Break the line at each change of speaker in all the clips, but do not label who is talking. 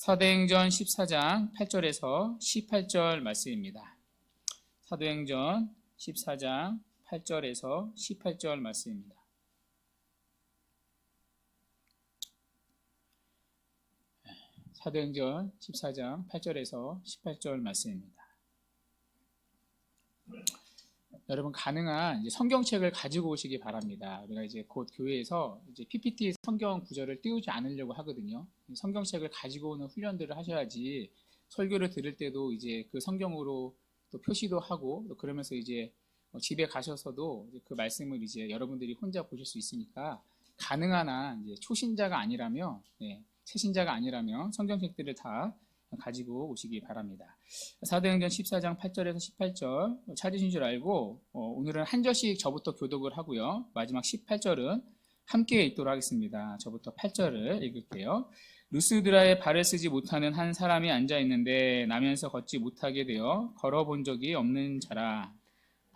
사도행전 14장 8절에서 18절 말씀입니다. 사도행전 14장 8절에서 18절 말씀입니다. 사도행전 14장 8절에서 18절 말씀입니다. 여러분 가능한 성경책을 가지고 오시기 바랍니다. 우리가 이제 곧 교회에서 이제 PPT 성경 구절을 띄우지 않으려고 하거든요. 성경책을 가지고 오는 훈련들을 하셔야지 설교를 들을 때도 이제 그 성경으로 또 표시도 하고 또 그러면서 이제 집에 가셔서도 그 말씀을 이제 여러분들이 혼자 보실 수 있으니까 가능한 한 이제 초신자가 아니라면 새신자가 아니라면 성경책들을 다 가지고 오시기 바랍니다. 사도행전 14장 8절에서 18절 찾으신 줄 알고 오늘은 한 절씩 저부터 교독을 하고요. 마지막 18절은 함께 읽도록 하겠습니다. 저부터 8절을 읽을게요. 루스드라에 발을 쓰지 못하는 한 사람이 앉아 있는데 나면서 걷지 못하게 되어 걸어본 적이 없는 자라.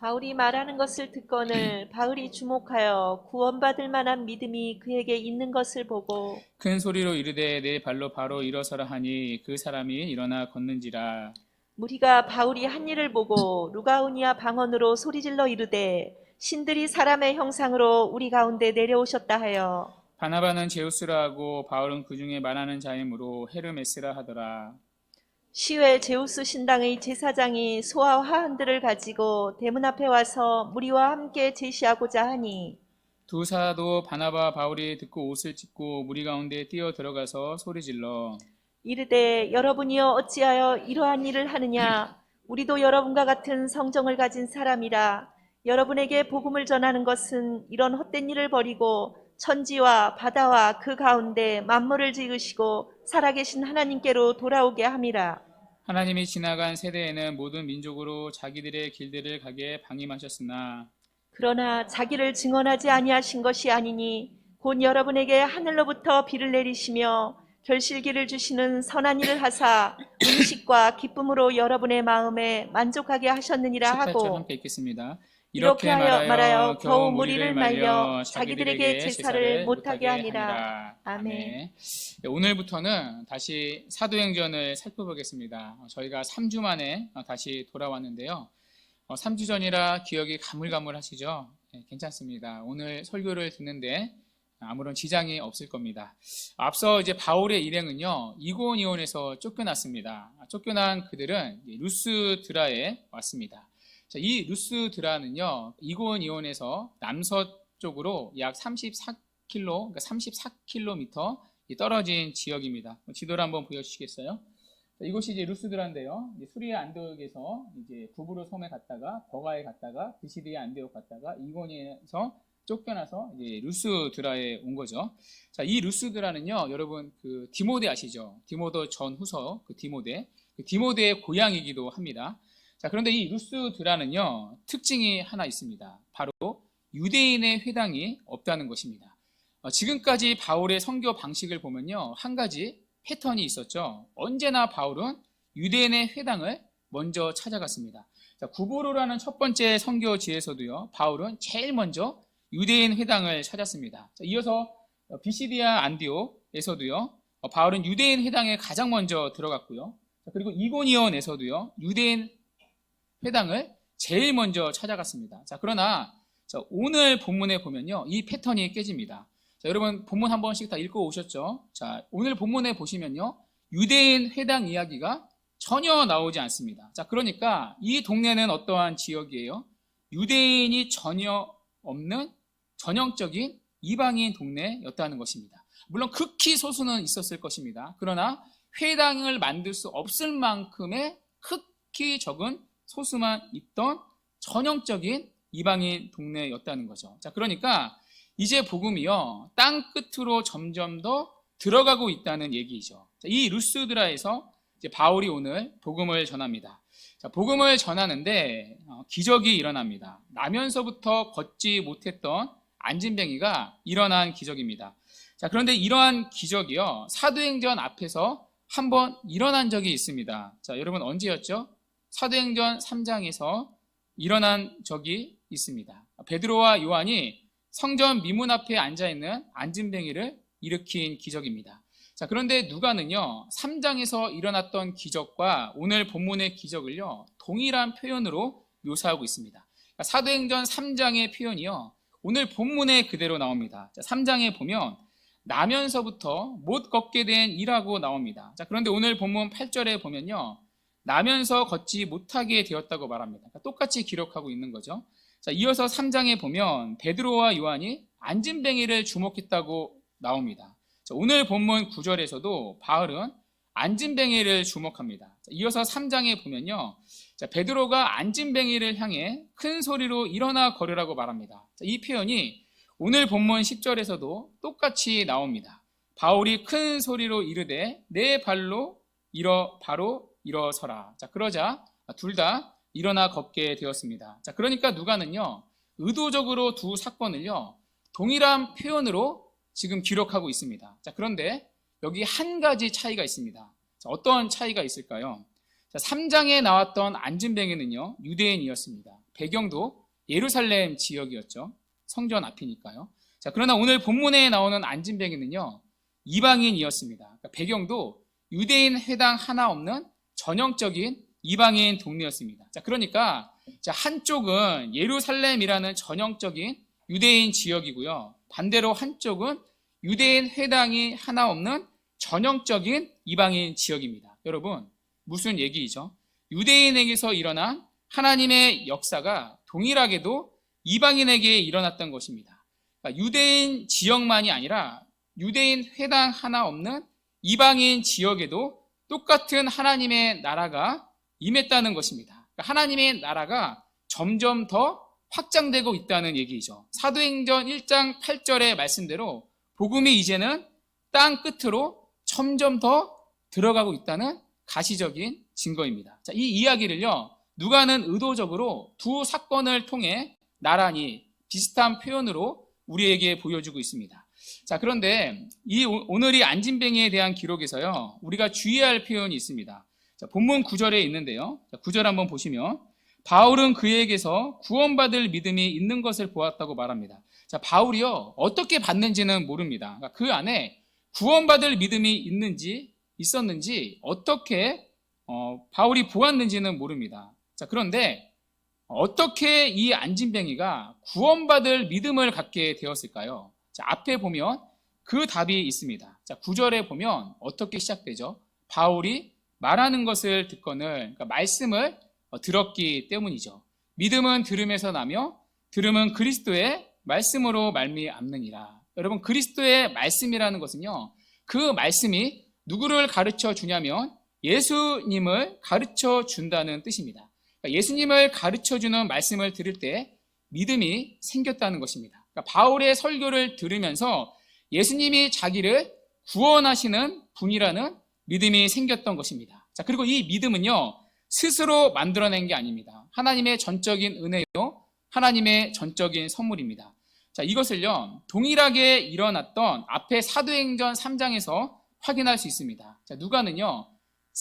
바울이 말하는 것을 듣거늘 바울이 주목하여 구원받을 만한 믿음이 그에게 있는 것을 보고
큰 소리로 이르되 내 발로 바로 일어서라 하니 그 사람이 일어나 걷는지라.
무리가 바울이 한 일을 보고 루가우니아 방언으로 소리질러 이르되 신들이 사람의 형상으로 우리 가운데 내려오셨다 하여
바나바는 제우스라 하고 바울은 그 중에 말하는 자이므로 헤르메스라 하더라.
시외 제우스 신당의 제사장이 소와 화환들을 가지고 대문 앞에 와서 무리와 함께 제시하고자 하니
두 사도 바나바 바울이 듣고 옷을 찢고 무리 가운데 뛰어 들어가서 소리질러
이르되 여러분이여 어찌하여 이러한 일을 하느냐. 우리도 여러분과 같은 성정을 가진 사람이라. 여러분에게 복음을 전하는 것은 이런 헛된 일을 버리고 천지와 바다와 그 가운데 만물을 지으시고 살아계신 하나님께로 돌아오게 함이라.
하나님이 지나간 세대에는 모든 민족으로 자기들의 길들을 가게 방임하셨으나
그러나 자기를 증언하지 아니하신 것이 아니니 곧 여러분에게 하늘로부터 비를 내리시며 결실기를 주시는 선한 일을 하사 음식과 기쁨으로 여러분의 마음에 만족하게 하셨느니라
18절
하고
함께 읽겠습니다.
이렇게 말하여 겨우 무리를 말려 자기들에게 제사를 못하게 하니라. 아멘.
오늘부터는 다시 사도행전을 살펴보겠습니다. 저희가 3주 만에 다시 돌아왔는데요. 3주 전이라 기억이 가물가물하시죠? 괜찮습니다. 오늘 설교를 듣는데 아무런 지장이 없을 겁니다. 앞서 이제 바울의 일행은요, 이고니온에서 쫓겨났습니다. 쫓겨난 그들은 루스드라에 왔습니다. 자, 이 루스드라는요, 이고니온에서 남서쪽으로 약 34km, 그러니까 34km 떨어진 지역입니다. 지도를 한번 보여주시겠어요? 자, 이곳이 이제 루스드라인데요. 수리아 안디옥에서 이제 구브로 섬에 갔다가 버가에 갔다가 비시디아 안디옥 갔다가 이고니온에서 쫓겨나서 이제 루스드라에 온 거죠. 자, 이 루스드라는요, 여러분 그 디모데 아시죠? 디모데 전후서 그 디모데의 고향이기도 합니다. 자, 그런데 이 루스드라는요, 특징이 하나 있습니다. 바로 유대인의 회당이 없다는 것입니다. 지금까지 바울의 선교 방식을 보면요, 한 가지 패턴이 있었죠. 언제나 바울은 유대인의 회당을 먼저 찾아갔습니다. 자, 구브로라는 첫 번째 선교지에서도요, 바울은 제일 먼저 유대인 회당을 찾았습니다. 자, 이어서 비시디아 안디옥에서도요, 바울은 유대인 회당에 가장 먼저 들어갔고요. 자, 그리고 이고니온에서도요, 유대인 회당을 제일 먼저 찾아갔습니다. 자, 그러나 오늘 본문에 보면요, 이 패턴이 깨집니다. 자, 여러분 본문 한 번씩 다 읽고 오셨죠? 자, 오늘 본문에 보시면요, 유대인 회당 이야기가 전혀 나오지 않습니다. 자, 그러니까 이 동네는 어떠한 지역이에요? 유대인이 전혀 없는 전형적인 이방인 동네였다는 것입니다. 물론 극히 소수는 있었을 것입니다. 그러나 회당을 만들 수 없을 만큼의 극히 적은 소수만 있던 전형적인 이방인 동네였다는 거죠. 자, 그러니까 이제 복음이요, 땅 끝으로 점점 더 들어가고 있다는 얘기죠. 자, 이 루스드라에서 이제 바울이 오늘 복음을 전합니다. 자, 복음을 전하는데 기적이 일어납니다. 나면서부터 걷지 못했던 안진뱅이가 일어난 기적입니다. 자, 그런데 이러한 기적이요, 사도행전 앞에서 한번 일어난 적이 있습니다. 자, 여러분 언제였죠? 사도행전 3장에서 일어난 적이 있습니다. 베드로와 요한이 성전 미문 앞에 앉아있는 안진뱅이를 일으킨 기적입니다. 자, 그런데 누가는요, 3장에서 일어났던 기적과 오늘 본문의 기적을요, 동일한 표현으로 묘사하고 있습니다. 그러니까 사도행전 3장의 표현이요, 오늘 본문에 그대로 나옵니다. 자, 3장에 보면 나면서부터 못 걷게 된 이라고 나옵니다. 자, 그런데 오늘 본문 8절에 보면요, 나면서 걷지 못하게 되었다고 말합니다. 그러니까 똑같이 기록하고 있는 거죠. 자, 이어서 3장에 보면 베드로와 요한이 안진뱅이를 주목했다고 나옵니다. 자, 오늘 본문 9절에서도 바울은 안진뱅이를 주목합니다. 자, 이어서 3장에 보면요, 자, 베드로가 안진뱅이를 향해 큰 소리로 일어나 걸으라고 말합니다. 자, 이 표현이 오늘 본문 10절에서도 똑같이 나옵니다. 바울이 큰 소리로 이르되 내 발로 바로 일어서라. 자, 그러자 둘 다 일어나 걷게 되었습니다. 자, 그러니까 누가는요, 의도적으로 두 사건을요, 동일한 표현으로 지금 기록하고 있습니다. 자, 그런데 여기 한 가지 차이가 있습니다. 자, 어떤 차이가 있을까요? 자, 3장에 나왔던 안진뱅이는요, 유대인이었습니다. 배경도 예루살렘 지역이었죠. 성전 앞이니까요. 자, 그러나 오늘 본문에 나오는 안진뱅이는요, 이방인이었습니다. 그러니까 배경도 유대인 회당 하나 없는 전형적인 이방인 동네였습니다. 자, 그러니까 한쪽은 예루살렘이라는 전형적인 유대인 지역이고요, 반대로 한쪽은 유대인 회당이 하나 없는 전형적인 이방인 지역입니다. 여러분, 무슨 얘기이죠? 유대인에게서 일어난 하나님의 역사가 동일하게도 이방인에게 일어났던 것입니다. 그러니까 유대인 지역만이 아니라 유대인 회당 하나 없는 이방인 지역에도 똑같은 하나님의 나라가 임했다는 것입니다. 그러니까 하나님의 나라가 점점 더 확장되고 있다는 얘기이죠. 사도행전 1장 8절의 말씀대로 복음이 이제는 땅 끝으로 점점 더 들어가고 있다는 가시적인 증거입니다. 자, 이 이야기를요, 누가는 의도적으로 두 사건을 통해 나란히 비슷한 표현으로 우리에게 보여주고 있습니다. 자, 그런데 오늘 이 안진뱅이에 대한 기록에서요, 우리가 주의해야 할 표현이 있습니다. 자, 본문 9절에 있는데요. 자, 9절 한번 보시면 바울은 그에게서 구원받을 믿음이 있는 것을 보았다고 말합니다. 자, 바울이요, 어떻게 받는지는 모릅니다. 그러니까 그 안에 구원받을 믿음이 있었는지 어떻게 바울이 보았는지는 모릅니다. 자, 그런데 어떻게 이 안진뱅이가 구원받을 믿음을 갖게 되었을까요? 자, 앞에 보면 그 답이 있습니다. 자, 9절에 보면 어떻게 시작되죠? 바울이 말하는 것을 듣거늘, 그러니까 말씀을 들었기 때문이죠. 믿음은 들음에서 나며 들음은 그리스도의 말씀으로 말미암느니라. 여러분, 그리스도의 말씀이라는 것은요, 그 말씀이 누구를 가르쳐 주냐면 예수님을 가르쳐 준다는 뜻입니다. 그러니까 예수님을 가르쳐 주는 말씀을 들을 때 믿음이 생겼다는 것입니다. 그러니까 바울의 설교를 들으면서 예수님이 자기를 구원하시는 분이라는 믿음이 생겼던 것입니다. 자, 그리고 이 믿음은요, 스스로 만들어낸 게 아닙니다. 하나님의 전적인 은혜요, 하나님의 전적인 선물입니다. 자, 이것을요, 동일하게 일어났던 앞에 사도행전 3장에서 확인할 수 있습니다. 자, 누가는요,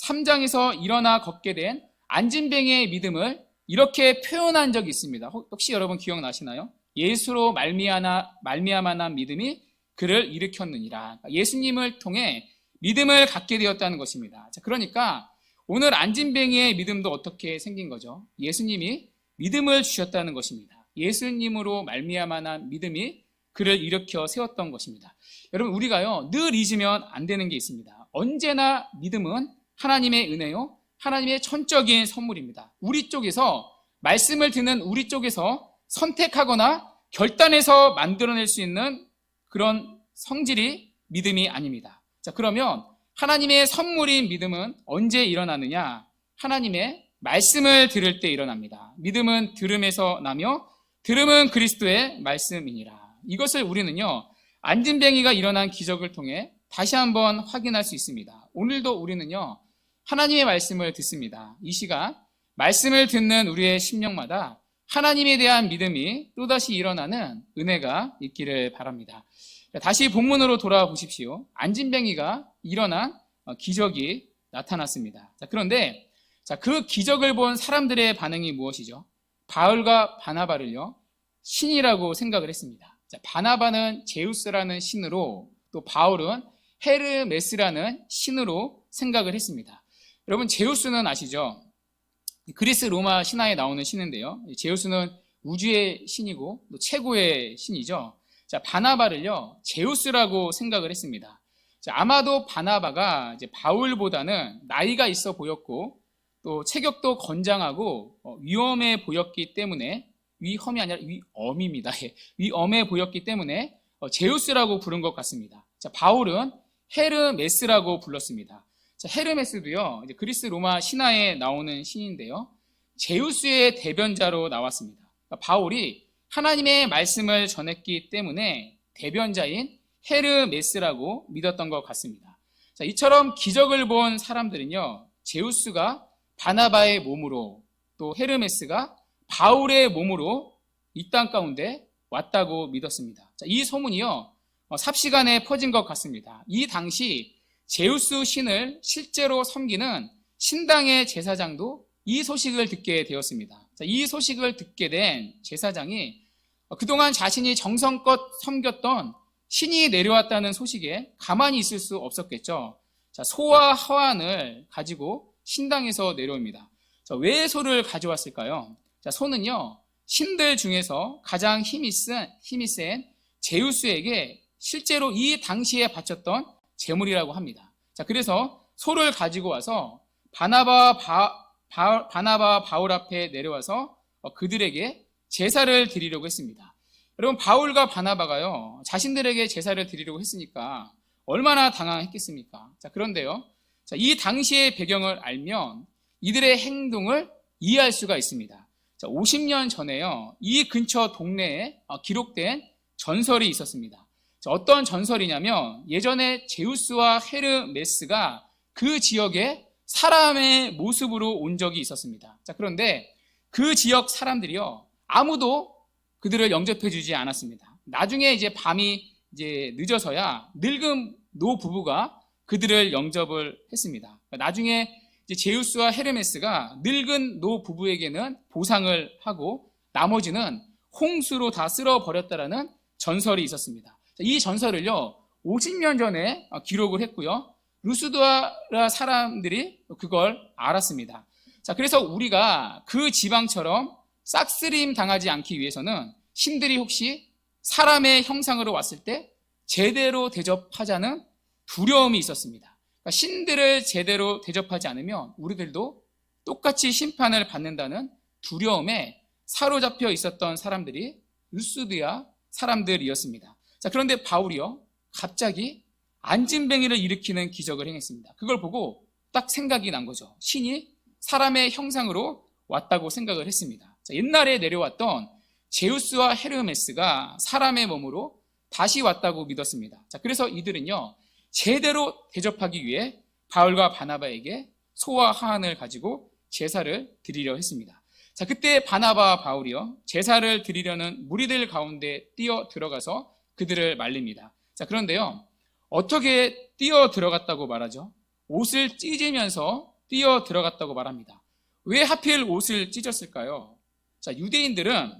3장에서 일어나 걷게 된 안진뱅이의 믿음을 이렇게 표현한 적이 있습니다. 혹시 여러분 기억나시나요? 예수로 말미암아 난 믿음이 그를 일으켰느니라. 예수님을 통해 믿음을 갖게 되었다는 것입니다. 자, 그러니까 오늘 안진뱅이의 믿음도 어떻게 생긴 거죠? 예수님이 믿음을 주셨다는 것입니다. 예수님으로 말미암아 난 믿음이 그를 일으켜 세웠던 것입니다. 여러분, 우리가요, 늘 잊으면 안 되는 게 있습니다. 언제나 믿음은 하나님의 은혜요, 하나님의 전적인 선물입니다. 우리 쪽에서, 말씀을 듣는 우리 쪽에서 선택하거나 결단해서 만들어낼 수 있는 그런 성질이 믿음이 아닙니다. 자, 그러면 하나님의 선물인 믿음은 언제 일어나느냐? 하나님의 말씀을 들을 때 일어납니다. 믿음은 들음에서 나며 들음은 그리스도의 말씀이니라. 이것을 우리는요, 안진뱅이가 일어난 기적을 통해 다시 한번 확인할 수 있습니다. 오늘도 우리는요, 하나님의 말씀을 듣습니다. 이 시간 말씀을 듣는 우리의 심령마다 하나님에 대한 믿음이 또다시 일어나는 은혜가 있기를 바랍니다. 다시 본문으로 돌아와 보십시오. 안진뱅이가 일어난 기적이 나타났습니다. 자, 그런데 그 기적을 본 사람들의 반응이 무엇이죠? 바울과 바나바를요, 신이라고 생각을 했습니다. 자, 바나바는 제우스라는 신으로, 또 바울은 헤르메스라는 신으로 생각을 했습니다. 여러분, 제우스는 아시죠? 그리스 로마 신화에 나오는 신인데요. 제우스는 우주의 신이고 또 최고의 신이죠. 자, 바나바를요, 제우스라고 생각을 했습니다. 자, 아마도 바나바가 이제 바울보다는 나이가 있어 보였고 또 체격도 건장하고 위험해 보였기 때문에, 위험이 아니라 위엄입니다. 위엄해 보였기 때문에 제우스라고 부른 것 같습니다. 자, 바울은 헤르메스라고 불렀습니다. 자, 헤르메스도요, 이제 그리스 로마 신화에 나오는 신인데요, 제우스의 대변자로 나왔습니다. 그러니까 바울이 하나님의 말씀을 전했기 때문에 대변자인 헤르메스라고 믿었던 것 같습니다. 자, 이처럼 기적을 본 사람들은요, 제우스가 바나바의 몸으로 또 헤르메스가 바울의 몸으로 이 땅 가운데 왔다고 믿었습니다. 자, 이 소문이요, 삽시간에 퍼진 것 같습니다. 이 당시 제우스 신을 실제로 섬기는 신당의 제사장도 이 소식을 듣게 되었습니다. 자, 이 소식을 듣게 된 제사장이 그동안 자신이 정성껏 섬겼던 신이 내려왔다는 소식에 가만히 있을 수 없었겠죠. 자, 소와 화환을 가지고 신당에서 내려옵니다. 자, 왜 소를 가져왔을까요? 자, 소는요, 신들 중에서 가장 힘이 센 제우스에게 실제로 이 당시에 바쳤던 제물이라고 합니다. 자, 그래서 소를 가지고 와서 바나바 바울 앞에 내려와서 그들에게 제사를 드리려고 했습니다. 여러분, 바울과 바나바가요, 자신들에게 제사를 드리려고 했으니까 얼마나 당황했겠습니까? 자, 그런데요, 자, 이 당시의 배경을 알면 이들의 행동을 이해할 수가 있습니다. 자, 50년 전에요, 이 근처 동네에 기록된 전설이 있었습니다. 자, 어떤 전설이냐면 예전에 제우스와 헤르메스가 그 지역에 사람의 모습으로 온 적이 있었습니다. 자, 그런데 그 지역 사람들이요, 아무도 그들을 영접해 주지 않았습니다. 나중에 이제 밤이 이제 늦어서야 늙은 노부부가 그들을 영접을 했습니다. 나중에 이제 제우스와 헤르메스가 늙은 노부부에게는 보상을 하고 나머지는 홍수로 다 쓸어버렸다라는 전설이 있었습니다. 이 전설을요, 50년 전에 기록을 했고요, 루스드라 사람들이 그걸 알았습니다. 자, 그래서 우리가 그 지방처럼 싹쓸임 당하지 않기 위해서는 신들이 혹시 사람의 형상으로 왔을 때 제대로 대접하자는 두려움이 있었습니다. 그러니까 신들을 제대로 대접하지 않으면 우리들도 똑같이 심판을 받는다는 두려움에 사로잡혀 있었던 사람들이 루스드야 사람들이었습니다. 자, 그런데 바울이요, 갑자기 안진뱅이를 일으키는 기적을 행했습니다. 그걸 보고 딱 생각이 난 거죠. 신이 사람의 형상으로 왔다고 생각을 했습니다. 자, 옛날에 내려왔던 제우스와 헤르메스가 사람의 몸으로 다시 왔다고 믿었습니다. 자, 그래서 이들은요, 제대로 대접하기 위해 바울과 바나바에게 소와 화환을 가지고 제사를 드리려 했습니다. 자, 그때 바나바와 바울이요, 제사를 드리려는 무리들 가운데 뛰어 들어가서 그들을 말립니다. 자, 그런데요, 어떻게 뛰어 들어갔다고 말하죠? 옷을 찢으면서 뛰어 들어갔다고 말합니다. 왜 하필 옷을 찢었을까요? 자, 유대인들은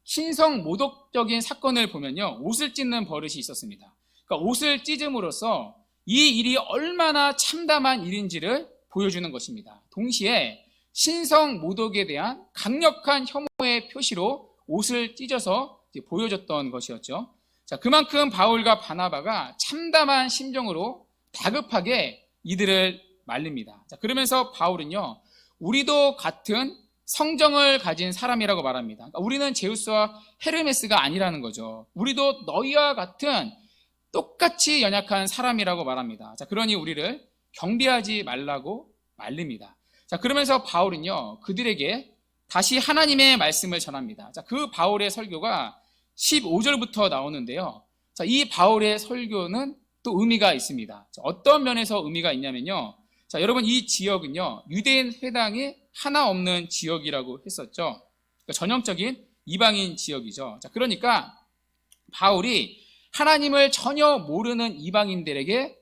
신성 모독적인 사건을 보면요, 옷을 찢는 버릇이 있었습니다. 그러니까 옷을 찢음으로써 이 일이 얼마나 참담한 일인지를 보여주는 것입니다. 동시에 신성 모독에 대한 강력한 혐오의 표시로 옷을 찢어서 보여줬던 것이었죠. 자, 그만큼 바울과 바나바가 참담한 심정으로 다급하게 이들을 말립니다. 자, 그러면서 바울은요, 우리도 같은 성정을 가진 사람이라고 말합니다. 그러니까 우리는 제우스와 헤르메스가 아니라는 거죠. 우리도 너희와 같은 똑같이 연약한 사람이라고 말합니다. 자, 그러니 우리를 경비하지 말라고 말립니다. 자, 그러면서 바울은요, 그들에게 다시 하나님의 말씀을 전합니다. 자, 그 바울의 설교가 15절부터 나오는데요. 자, 이 바울의 설교는 또 의미가 있습니다. 자, 어떤 면에서 의미가 있냐면요. 자, 여러분, 이 지역은요, 유대인 회당이 하나 없는 지역이라고 했었죠. 그러니까 전형적인 이방인 지역이죠. 자, 그러니까 바울이 하나님을 전혀 모르는 이방인들에게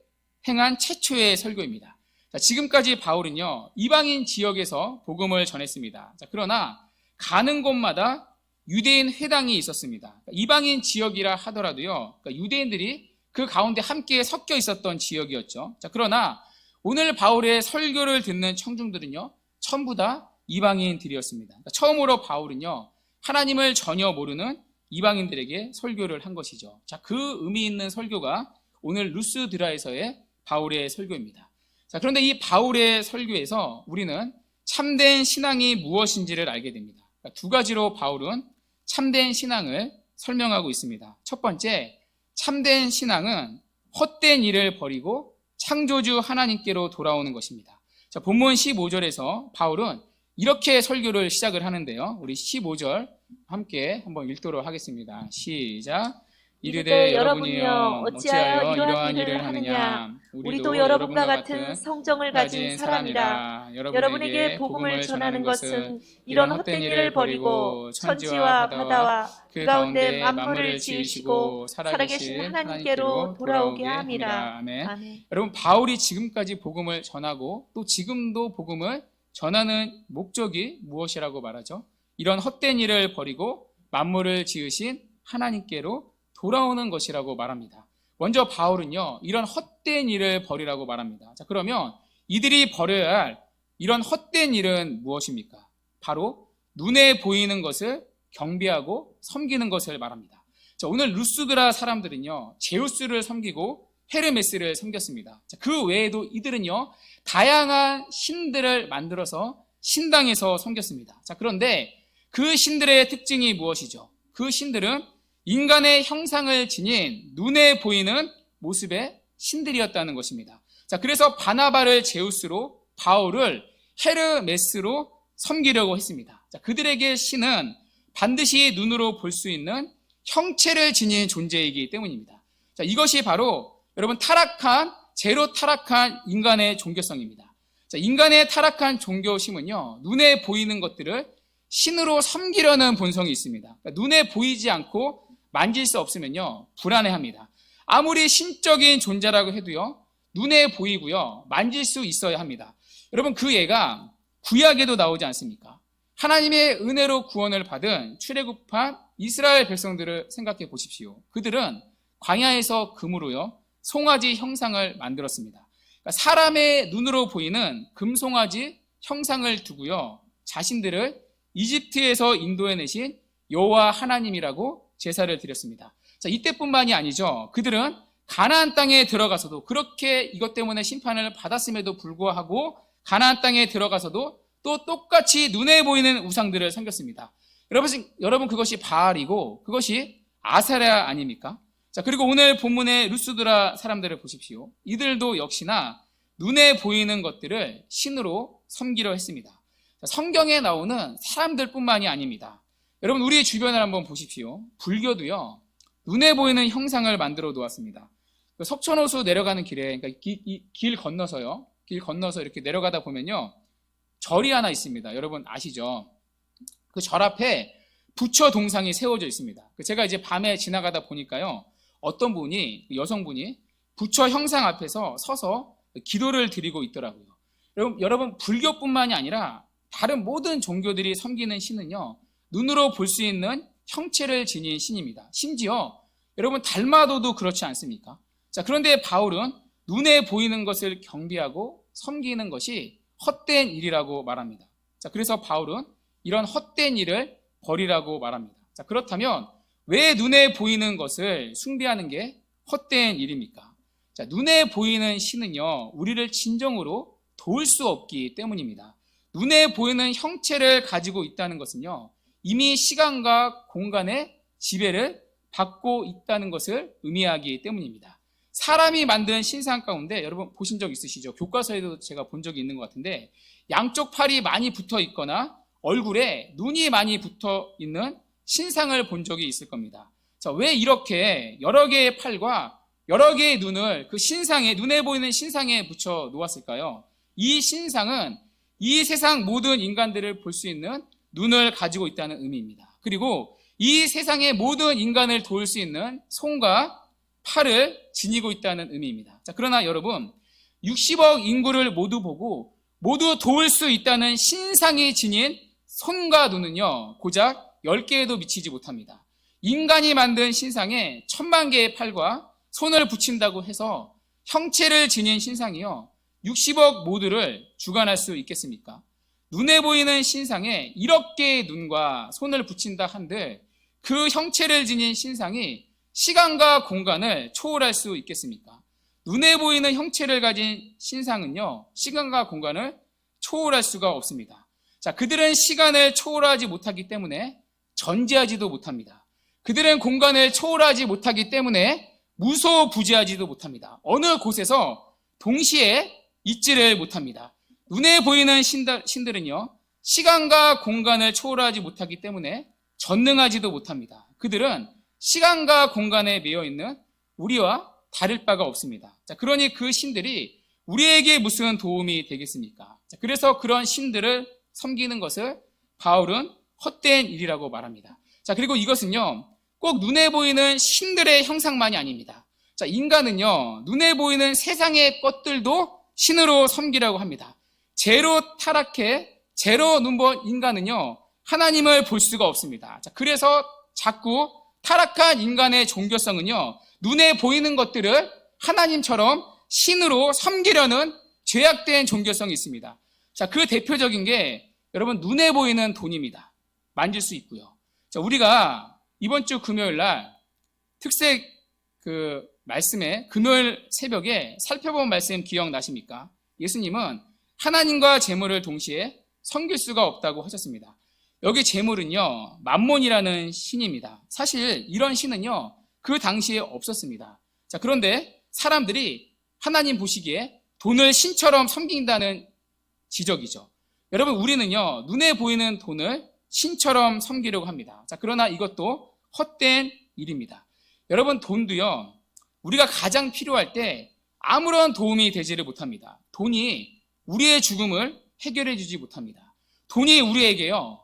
행한 최초의 설교입니다. 자, 지금까지 바울은요, 이방인 지역에서 복음을 전했습니다. 자, 그러나 가는 곳마다 유대인 회당이 있었습니다. 그러니까 이방인 지역이라 하더라도요, 그러니까 유대인들이 그 가운데 함께 섞여 있었던 지역이었죠. 자, 그러나 오늘 바울의 설교를 듣는 청중들은요, 전부 다 이방인들이었습니다. 그러니까 처음으로 바울은요, 하나님을 전혀 모르는 이방인들에게 설교를 한 것이죠. 자, 그 의미 있는 설교가 오늘 루스드라에서의 바울의 설교입니다. 자, 그런데 이 바울의 설교에서 우리는 참된 신앙이 무엇인지를 알게 됩니다. 그러니까 두 가지로 바울은 참된 신앙을 설명하고 있습니다. 첫 번째, 참된 신앙은 헛된 일을 버리고 창조주 하나님께로 돌아오는 것입니다. 자, 본문 15절에서 바울은 이렇게 설교를 시작을 하는데요. 우리 15절 함께 한번 읽도록 하겠습니다. 시작. 이르되 여러분이여 어찌하여 이러한 일을 하느냐.
우리도 여러분과 같은 성정을 가진 사람이라. 여러분에게 복음을 전하는 것은 이런 헛된 일을 버리고 천지와 바다와 그 가운데 만물을 지으시고 살아계신 하나님께로 돌아오게 함이라.
아멘. 여러분, 바울이 지금까지 복음을 전하고 또 지금도 복음을 전하는 목적이 무엇이라고 말하죠? 이런 헛된 일을 버리고 만물을 지으신 하나님께로 돌아오는 것이라고 말합니다. 먼저 바울은요, 이런 헛된 일을 버리라고 말합니다. 자, 그러면 이들이 버려야 할 이런 헛된 일은 무엇입니까? 바로 눈에 보이는 것을 경배하고 섬기는 것을 말합니다. 자, 오늘 루스드라 사람들은요, 제우스를 섬기고 헤르메스를 섬겼습니다. 자, 그 외에도 이들은요, 다양한 신들을 만들어서 신당에서 섬겼습니다. 자, 그런데 그 신들의 특징이 무엇이죠? 그 신들은 인간의 형상을 지닌 눈에 보이는 모습의 신들이었다는 것입니다. 자, 그래서 바나바를 제우스로, 바울을 헤르메스로 섬기려고 했습니다. 자, 그들에게 신은 반드시 눈으로 볼 수 있는 형체를 지닌 존재이기 때문입니다. 자, 이것이 바로 여러분 제로 타락한 인간의 종교성입니다. 자, 인간의 타락한 종교심은요, 눈에 보이는 것들을 신으로 섬기려는 본성이 있습니다. 그러니까 눈에 보이지 않고 만질 수 없으면요, 불안해합니다. 아무리 신적인 존재라고 해도요, 눈에 보이고요, 만질 수 있어야 합니다. 여러분, 그 예가 구약에도 나오지 않습니까? 하나님의 은혜로 구원을 받은 출애굽한 이스라엘 백성들을 생각해 보십시오. 그들은 광야에서 금으로요, 송아지 형상을 만들었습니다. 그러니까 사람의 눈으로 보이는 금송아지 형상을 두고요, 자신들을 이집트에서 인도해내신 여호와 하나님이라고 제사를 드렸습니다. 자, 이때뿐만이 아니죠. 그들은 가나안 땅에 들어가서도 그렇게 이것 때문에 심판을 받았음에도 불구하고 가나안 땅에 들어가서도 또 똑같이 눈에 보이는 우상들을 섬겼습니다. 여러분 그것이 바알이고 그것이 아세라 아닙니까? 자, 그리고 오늘 본문의 루스드라 사람들을 보십시오. 이들도 역시나 눈에 보이는 것들을 신으로 섬기려 했습니다. 자, 성경에 나오는 사람들뿐만이 아닙니다. 여러분, 우리 주변을 한번 보십시오. 불교도요, 눈에 보이는 형상을 만들어 놓았습니다. 석촌호수 내려가는 길에, 그러니까 길 건너서요, 길 건너서 이렇게 내려가다 보면요, 절이 하나 있습니다. 여러분 아시죠? 그 절 앞에 부처 동상이 세워져 있습니다. 제가 이제 밤에 지나가다 보니까요, 어떤 분이, 여성분이 부처 형상 앞에서 서서 기도를 드리고 있더라고요. 여러분, 불교뿐만이 아니라 다른 모든 종교들이 섬기는 신은요, 눈으로 볼 수 있는 형체를 지닌 신입니다. 심지어 여러분 달마도도 그렇지 않습니까? 자, 그런데 바울은 눈에 보이는 것을 경배하고 섬기는 것이 헛된 일이라고 말합니다. 자, 그래서 바울은 이런 헛된 일을 버리라고 말합니다. 자, 그렇다면 왜 눈에 보이는 것을 숭배하는 게 헛된 일입니까? 자, 눈에 보이는 신은요, 우리를 진정으로 도울 수 없기 때문입니다. 눈에 보이는 형체를 가지고 있다는 것은요, 이미 시간과 공간의 지배를 받고 있다는 것을 의미하기 때문입니다. 사람이 만든 신상 가운데 여러분 보신 적 있으시죠? 교과서에도 제가 본 적이 있는 것 같은데, 양쪽 팔이 많이 붙어 있거나 얼굴에 눈이 많이 붙어 있는 신상을 본 적이 있을 겁니다. 자, 왜 이렇게 여러 개의 팔과 여러 개의 눈을 그 신상에, 눈에 보이는 신상에 붙여 놓았을까요? 이 신상은 이 세상 모든 인간들을 볼 수 있는 눈을 가지고 있다는 의미입니다. 그리고 이 세상의 모든 인간을 도울 수 있는 손과 팔을 지니고 있다는 의미입니다. 자, 그러나 여러분, 60억 인구를 모두 보고 모두 도울 수 있다는 신상이 지닌 손과 눈은요, 고작 10개에도 미치지 못합니다. 인간이 만든 신상에 1000만 개의 팔과 손을 붙인다고 해서 형체를 지닌 신상이요 60억 모두를 주관할 수 있겠습니까? 눈에 보이는 신상에 1억 개의 눈과 손을 붙인다 한들 그 형체를 지닌 신상이 시간과 공간을 초월할 수 있겠습니까? 눈에 보이는 형체를 가진 신상은요 시간과 공간을 초월할 수가 없습니다. 자, 그들은 시간을 초월하지 못하기 때문에 존재하지도 못합니다. 그들은 공간을 초월하지 못하기 때문에 무소부지하지도 못합니다. 어느 곳에서 동시에 있지를 못합니다. 눈에 보이는 신들은요 시간과 공간을 초월하지 못하기 때문에 전능하지도 못합니다. 그들은 시간과 공간에 매여 있는 우리와 다를 바가 없습니다. 자, 그러니 그 신들이 우리에게 무슨 도움이 되겠습니까? 자, 그래서 그런 신들을 섬기는 것을 바울은 헛된 일이라고 말합니다. 자, 그리고 이것은요 꼭 눈에 보이는 신들의 형상만이 아닙니다. 자, 인간은요 눈에 보이는 세상의 것들도 신으로 섬기라고 합니다. 죄로 타락해 죄로 눈먼 인간은요 하나님을 볼 수가 없습니다. 자, 그래서 자꾸 타락한 인간의 종교성은요 눈에 보이는 것들을 하나님처럼 신으로 섬기려는 죄악된 종교성이 있습니다. 자, 그 대표적인 게 여러분 눈에 보이는 돈입니다. 만질 수 있고요. 자, 우리가 이번 주 금요일 날 특색 말씀에 금요일 새벽에 살펴본 말씀 기억나십니까? 예수님은 하나님과 재물을 동시에 섬길 수가 없다고 하셨습니다. 여기 재물은요 맘몬이라는 신입니다. 사실 이런 신은요 그 당시에 없었습니다. 자, 그런데 사람들이 하나님 보시기에 돈을 신처럼 섬긴다는 지적이죠. 여러분, 우리는요 눈에 보이는 돈을 신처럼 섬기려고 합니다. 자, 그러나 이것도 헛된 일입니다. 여러분, 돈도요 우리가 가장 필요할 때 아무런 도움이 되지를 못합니다. 돈이 우리의 죽음을 해결해 주지 못합니다. 돈이 우리에게요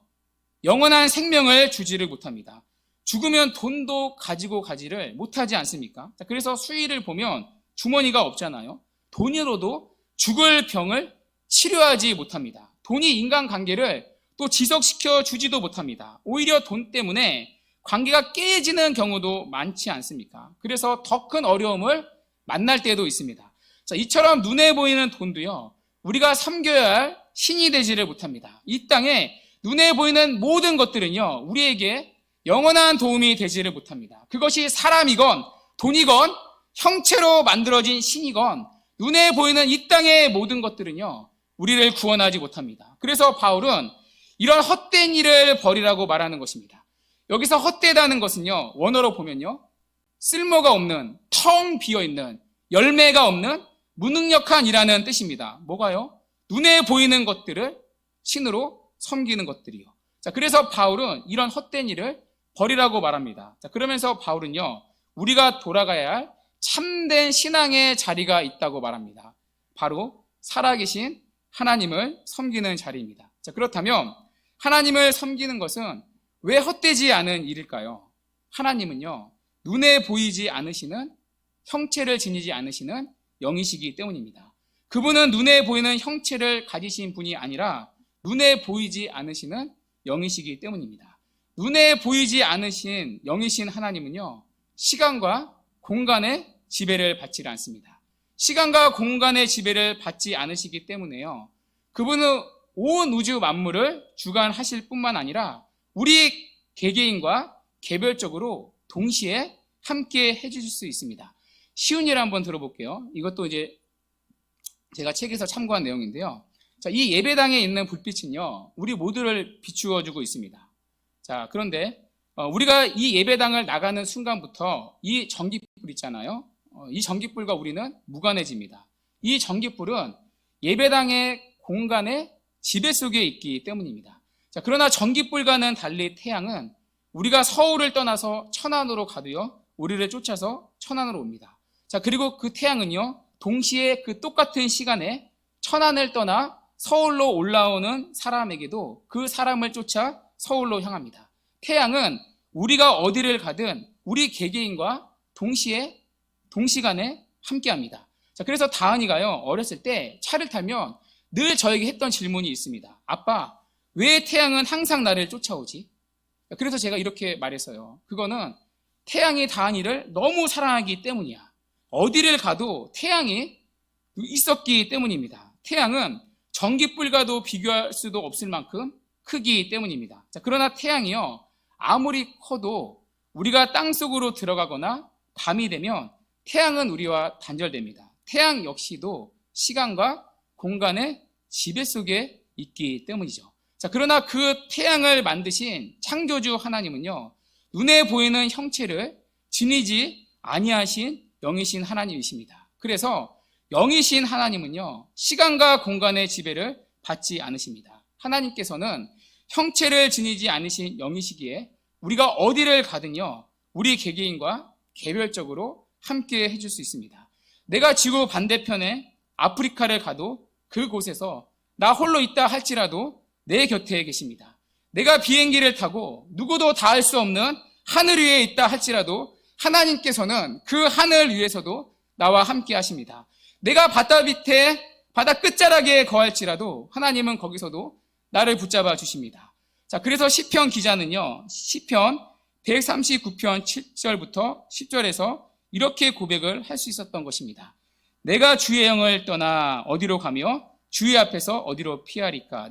영원한 생명을 주지를 못합니다. 죽으면 돈도 가지고 가지를 못하지 않습니까? 자, 그래서 수의를 보면 주머니가 없잖아요. 돈으로도 죽을 병을 치료하지 못합니다. 돈이 인간관계를 또 지속시켜 주지도 못합니다. 오히려 돈 때문에 관계가 깨지는 경우도 많지 않습니까? 그래서 더 큰 어려움을 만날 때도 있습니다. 자, 이처럼 눈에 보이는 돈도요 우리가 섬겨야 할 신이 되지를 못합니다. 이 땅에 눈에 보이는 모든 것들은요 우리에게 영원한 도움이 되지를 못합니다. 그것이 사람이건 돈이건 형체로 만들어진 신이건 눈에 보이는 이 땅의 모든 것들은요 우리를 구원하지 못합니다. 그래서 바울은 이런 헛된 일을 버리라고 말하는 것입니다. 여기서 헛되다는 것은요 원어로 보면요 쓸모가 없는, 텅 비어있는, 열매가 없는 무능력한 이라는 뜻입니다. 뭐가요? 눈에 보이는 것들을 신으로 섬기는 것들이요. 자, 그래서 바울은 이런 헛된 일을 버리라고 말합니다. 자, 그러면서 바울은요 우리가 돌아가야 할 참된 신앙의 자리가 있다고 말합니다. 바로 살아계신 하나님을 섬기는 자리입니다. 자, 그렇다면 하나님을 섬기는 것은 왜 헛되지 않은 일일까요? 하나님은요 눈에 보이지 않으시는, 형체를 지니지 않으시는 영이시기 때문입니다. 그분은 눈에 보이는 형체를 가지신 분이 아니라 눈에 보이지 않으시는 영이시기 때문입니다. 눈에 보이지 않으신 영이신 하나님은요 시간과 공간의 지배를 받지 않습니다. 시간과 공간의 지배를 받지 않으시기 때문에요 그분은 온 우주 만물을 주관하실 뿐만 아니라 우리 개개인과 개별적으로 동시에 함께 해주실 수 있습니다. 쉬운 예를 한번 들어볼게요. 이것도 이제 제가 책에서 참고한 내용인데요. 자, 이 예배당에 있는 불빛은요 우리 모두를 비추어주고 있습니다. 자, 그런데 우리가 이 예배당을 나가는 순간부터 이 전기불 있잖아요. 이 전기불과 우리는 무관해집니다. 이 전기불은 예배당의 공간의 지배 속에 있기 때문입니다. 자, 그러나 전기불과는 달리 태양은 우리가 서울을 떠나서 천안으로 가도요 우리를 쫓아서 천안으로 옵니다. 자, 그리고 그 태양은요 동시에 그 똑같은 시간에 천안을 떠나 서울로 올라오는 사람에게도 그 사람을 쫓아 서울로 향합니다. 태양은 우리가 어디를 가든 우리 개개인과 동시간에 함께합니다. 자, 그래서 다은이가요 어렸을 때 차를 타면 늘 저에게 했던 질문이 있습니다. 아빠, 왜 태양은 항상 나를 쫓아오지? 그래서 제가 이렇게 말했어요. 그거는 태양이 다은이를 너무 사랑하기 때문이야. 어디를 가도 태양이 있었기 때문입니다. 태양은 전기불과도 비교할 수도 없을 만큼 크기 때문입니다. 자, 그러나 태양이요, 아무리 커도 우리가 땅속으로 들어가거나 밤이 되면 태양은 우리와 단절됩니다. 태양 역시도 시간과 공간의 지배 속에 있기 때문이죠. 자, 그러나 그 태양을 만드신 창조주 하나님은요, 눈에 보이는 형체를 지니지 아니하신 영이신 하나님이십니다. 그래서 영이신 하나님은요, 시간과 공간의 지배를 받지 않으십니다. 하나님께서는 형체를 지니지 않으신 영이시기에 우리가 어디를 가든요, 우리 개개인과 개별적으로 함께 해줄 수 있습니다. 내가 지구 반대편에 아프리카를 가도 그곳에서 나 홀로 있다 할지라도 내 곁에 계십니다. 내가 비행기를 타고 누구도 닿을 수 없는 하늘 위에 있다 할지라도 하나님께서는 그 하늘 위에서도 나와 함께 하십니다. 내가 바다 밑에 바다 끝자락에 거할지라도 하나님은 거기서도 나를 붙잡아 주십니다. 자, 그래서 시편 기자는요, 시편 139편 7절부터 10절에서 이렇게 고백을 할 수 있었던 것입니다. 내가 주의 영을 떠나 어디로 가며 주의 앞에서 어디로 피하리까?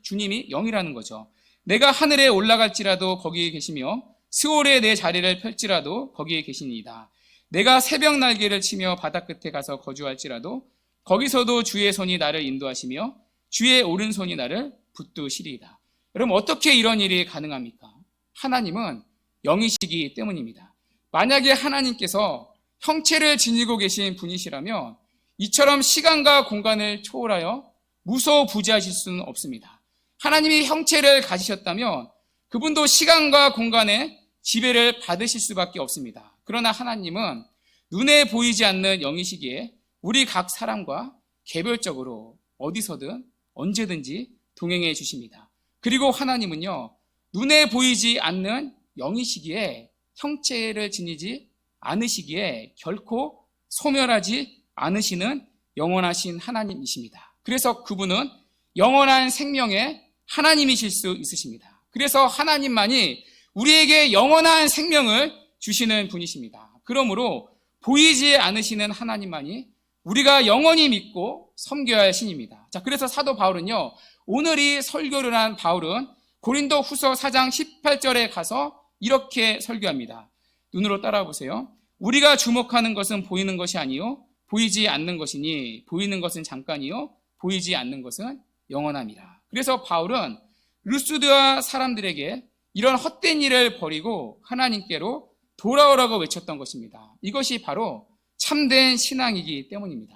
주님이 영이라는 거죠. 내가 하늘에 올라갈지라도 거기에 계시며 스올에 내 자리를 펼지라도 거기에 계시니이다. 내가 새벽 날개를 치며 바다 끝에 가서 거주할지라도 거기서도 주의 손이 나를 인도하시며 주의 오른손이 나를 붙드시리이다. 여러분, 어떻게 이런 일이 가능합니까? 하나님은 영이시기 때문입니다. 만약에 하나님께서 형체를 지니고 계신 분이시라면 이처럼 시간과 공간을 초월하여 무소부지하실 수는 없습니다. 하나님이 형체를 가지셨다면 그분도 시간과 공간의 지배를 받으실 수밖에 없습니다. 그러나 하나님은 눈에 보이지 않는 영이시기에 우리 각 사람과 개별적으로 어디서든 언제든지 동행해 주십니다. 그리고 하나님은요, 눈에 보이지 않는 영이시기에 형체를 지니지 않으시기에 결코 소멸하지 않으시는 영원하신 하나님이십니다. 그래서 그분은 영원한 생명의 하나님이실 수 있으십니다. 그래서 하나님만이 우리에게 영원한 생명을 주시는 분이십니다. 그러므로 보이지 않으시는 하나님만이 우리가 영원히 믿고 섬겨야 할 신입니다. 자, 그래서 사도 바울은요, 오늘 이 설교를 한 바울은 고린도 후서 4장 18절에 가서 이렇게 설교합니다. 눈으로 따라와 보세요. 우리가 주목하는 것은 보이는 것이 아니요 보이지 않는 것이니 보이는 것은 잠깐이요 보이지 않는 것은 영원함이라. 그래서 바울은 루스드와 사람들에게 이런 헛된 일을 버리고 하나님께로 돌아오라고 외쳤던 것입니다. 이것이 바로 참된 신앙이기 때문입니다.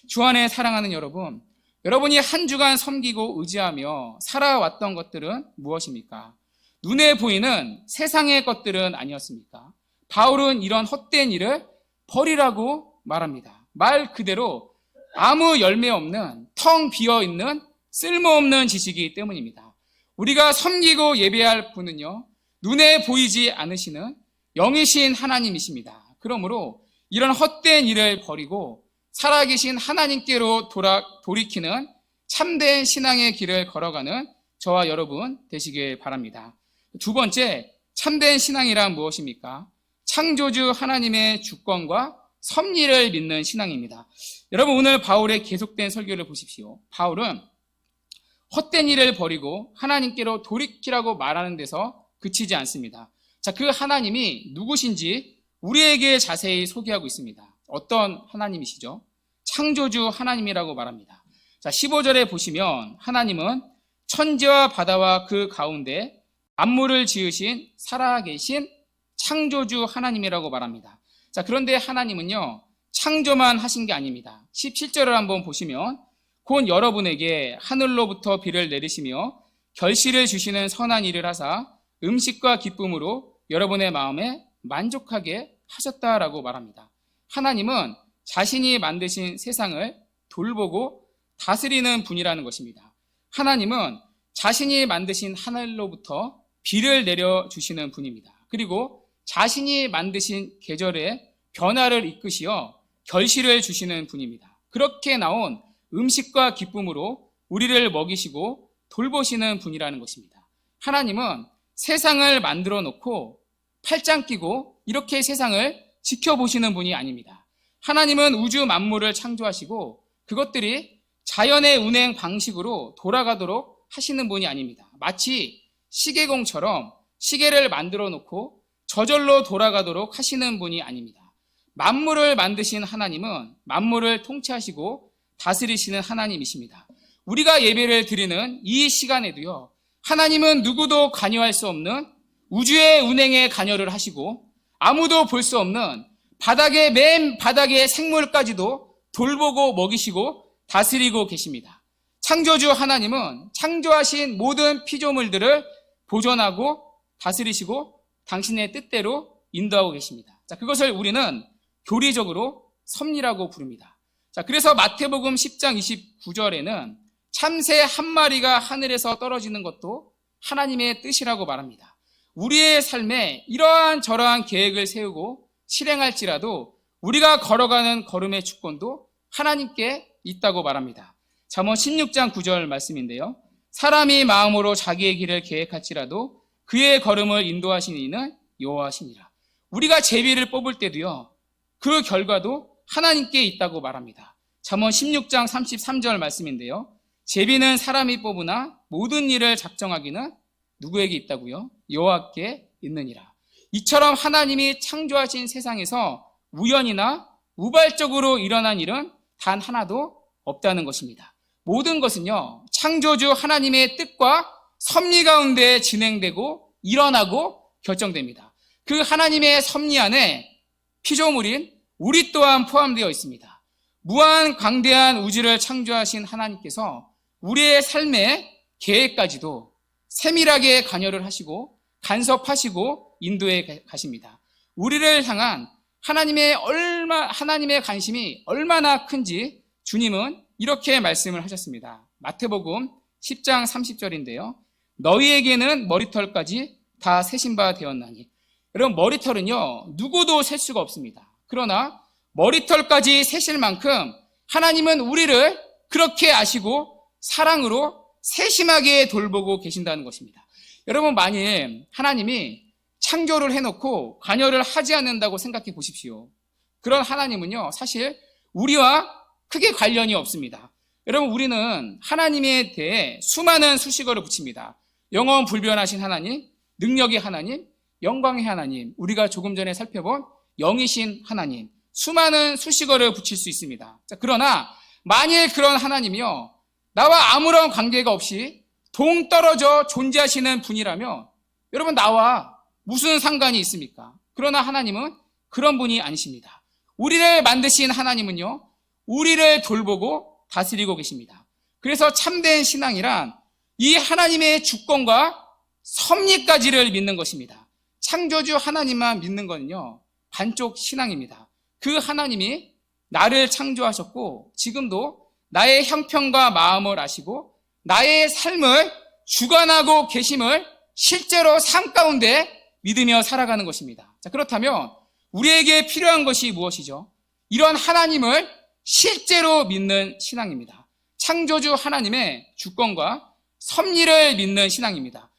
주 안에 사랑하는 여러분, 여러분이 한 주간 섬기고 의지하며 살아왔던 것들은 무엇입니까? 눈에 보이는 세상의 것들은 아니었습니까? 바울은 이런 헛된 일을 버리라고 말합니다. 말 그대로 아무 열매 없는 텅 비어있는 쓸모없는 지식이기 때문입니다. 우리가 섬기고 예배할 분은요, 눈에 보이지 않으시는 영이신 하나님이십니다. 그러므로 이런 헛된 일을 버리고 살아계신 하나님께로 돌이키는 참된 신앙의 길을 걸어가는 저와 여러분 되시길 바랍니다. 두 번째, 참된 신앙이란 무엇입니까? 창조주 하나님의 주권과 섭리를 믿는 신앙입니다. 여러분, 오늘 바울의 계속된 설교를 보십시오. 바울은 헛된 일을 버리고 하나님께로 돌이키라고 말하는 데서 그치지 않습니다. 자, 그 하나님이 누구신지 우리에게 자세히 소개하고 있습니다. 어떤 하나님이시죠? 창조주 하나님이라고 말합니다. 자, 15절에 보시면 하나님은 천지와 바다와 그 가운데 만물을 지으신 살아계신 창조주 하나님이라고 말합니다. 자, 그런데 하나님은요, 창조만 하신 게 아닙니다. 17절을 한번 보시면 곧 여러분에게 하늘로부터 비를 내리시며 결실을 주시는 선한 일을 하사 음식과 기쁨으로 여러분의 마음에 만족하게 하셨다라고 말합니다. 하나님은 자신이 만드신 세상을 돌보고 다스리는 분이라는 것입니다. 하나님은 자신이 만드신 하늘로부터 비를 내려주시는 분입니다. 그리고 자신이 만드신 계절의 변화를 이끄시어 결실을 주시는 분입니다. 그렇게 나온 음식과 기쁨으로 우리를 먹이시고 돌보시는 분이라는 것입니다. 하나님은 세상을 만들어 놓고 팔짱 끼고 이렇게 세상을 지켜보시는 분이 아닙니다. 하나님은 우주 만물을 창조하시고 그것들이 자연의 운행 방식으로 돌아가도록 하시는 분이 아닙니다. 마치 시계공처럼 시계를 만들어 놓고 저절로 돌아가도록 하시는 분이 아닙니다. 만물을 만드신 하나님은 만물을 통치하시고 다스리시는 하나님이십니다. 우리가 예배를 드리는 이 시간에도요, 하나님은 누구도 관여할 수 없는 우주의 운행에 관여를 하시고 아무도 볼 수 없는 바닥의 맨 바닥의 생물까지도 돌보고 먹이시고 다스리고 계십니다. 창조주 하나님은 창조하신 모든 피조물들을 보존하고 다스리시고 당신의 뜻대로 인도하고 계십니다. 자, 그것을 우리는 교리적으로 섭리라고 부릅니다. 자, 그래서 마태복음 10장 29절에는 참새 한 마리가 하늘에서 떨어지는 것도 하나님의 뜻이라고 말합니다. 우리의 삶에 이러한 저러한 계획을 세우고 실행할지라도 우리가 걸어가는 걸음의 주권도 하나님께 있다고 말합니다. 잠언 16장 9절 말씀인데요. 사람이 마음으로 자기의 길을 계획할지라도 그의 걸음을 인도하신 이는 여호와시니라. 우리가 제비를 뽑을 때도요, 그 결과도 하나님께 있다고 말합니다. 잠언 16장 33절 말씀인데요. 제비는 사람이 뽑으나 모든 일을 작정하기는 누구에게 있다고요? 여호와께 있느니라. 이처럼 하나님이 창조하신 세상에서 우연이나 우발적으로 일어난 일은 단 하나도 없다는 것입니다. 모든 것은요, 창조주 하나님의 뜻과 섭리 가운데 진행되고 일어나고 결정됩니다. 그 하나님의 섭리 안에 피조물인 우리 또한 포함되어 있습니다. 무한 광대한 우주를 창조하신 하나님께서 우리의 삶의 계획까지도 세밀하게 관여를 하시고 간섭하시고 인도해 가십니다. 우리를 향한 하나님의 관심이 얼마나 큰지 주님은 이렇게 말씀을 하셨습니다. 마태복음 10장 30절인데요. 너희에게는 머리털까지 다 세신 바 되었나니. 여러분, 머리털은요, 누구도 셀 수가 없습니다. 그러나 머리털까지 세실 만큼 하나님은 우리를 그렇게 아시고 사랑으로 세심하게 돌보고 계신다는 것입니다. 여러분, 만일 하나님이 창조를 해놓고 관여를 하지 않는다고 생각해 보십시오. 그런 하나님은요, 사실 우리와 크게 관련이 없습니다. 여러분, 우리는 하나님에 대해 수많은 수식어를 붙입니다. 영원 불변하신 하나님, 능력의 하나님, 영광의 하나님, 우리가 조금 전에 살펴본 영이신 하나님, 수많은 수식어를 붙일 수 있습니다. 자, 그러나 만일 그런 하나님이요, 나와 아무런 관계가 없이 동떨어져 존재하시는 분이라면 여러분, 나와 무슨 상관이 있습니까? 그러나 하나님은 그런 분이 아니십니다. 우리를 만드신 하나님은요, 우리를 돌보고 다스리고 계십니다. 그래서 참된 신앙이란 이 하나님의 주권과 섭리까지를 믿는 것입니다. 창조주 하나님만 믿는 거는요, 반쪽 신앙입니다. 그 하나님이 나를 창조하셨고 지금도 나의 형편과 마음을 아시고 나의 삶을 주관하고 계심을 실제로 삶 가운데 믿으며 살아가는 것입니다. 자, 그렇다면 우리에게 필요한 것이 무엇이죠? 이런 하나님을 실제로 믿는 신앙입니다. 창조주 하나님의 주권과 섭리를 믿는 신앙입니다.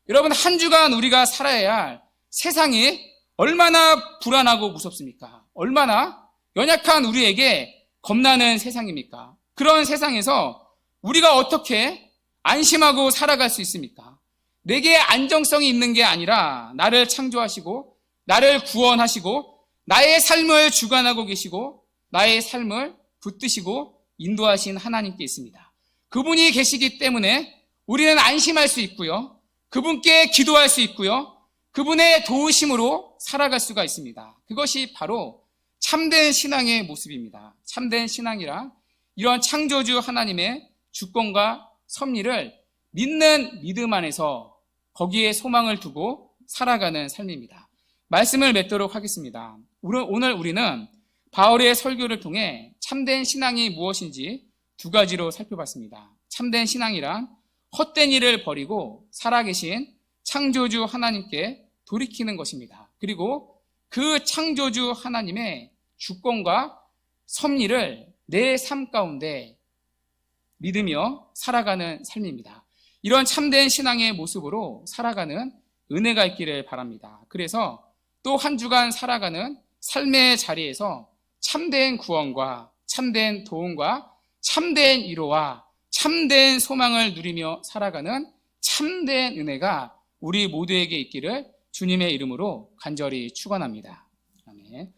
여러분, 한 주간 우리가 살아야 할 세상이 얼마나 불안하고 무섭습니까? 얼마나 연약한 우리에게 겁나는 세상입니까? 그런 세상에서 우리가 어떻게 안심하고 살아갈 수 있습니까? 내게 안정성이 있는 게 아니라 나를 창조하시고 나를 구원하시고 나의 삶을 주관하고 계시고 나의 삶을 붙드시고 인도하신 하나님께 있습니다. 그분이 계시기 때문에 우리는 안심할 수 있고요. 그분께 기도할 수 있고요. 그분의 도우심으로 살아갈 수가 있습니다. 그것이 바로 참된 신앙의 모습입니다. 참된 신앙이란 이런 창조주 하나님의 주권과 섭리를 믿는 믿음 안에서 거기에 소망을 두고 살아가는 삶입니다. 말씀을 맺도록 하겠습니다. 오늘 우리는 바울의 설교를 통해 참된 신앙이 무엇인지 두 가지로 살펴봤습니다. 참된 신앙이란 헛된 일을 버리고 살아계신 창조주 하나님께 돌이키는 것입니다. 그리고 그 창조주 하나님의 주권과 섭리를 내 삶 가운데 믿으며 살아가는 삶입니다. 이런 참된 신앙의 모습으로 살아가는 은혜가 있기를 바랍니다. 그래서 또 한 주간 살아가는 삶의 자리에서 참된 구원과 참된 도움과 참된 위로와 참된 소망을 누리며 살아가는 참된 은혜가 우리 모두에게 있기를 주님의 이름으로 간절히 축원합니다. 아멘.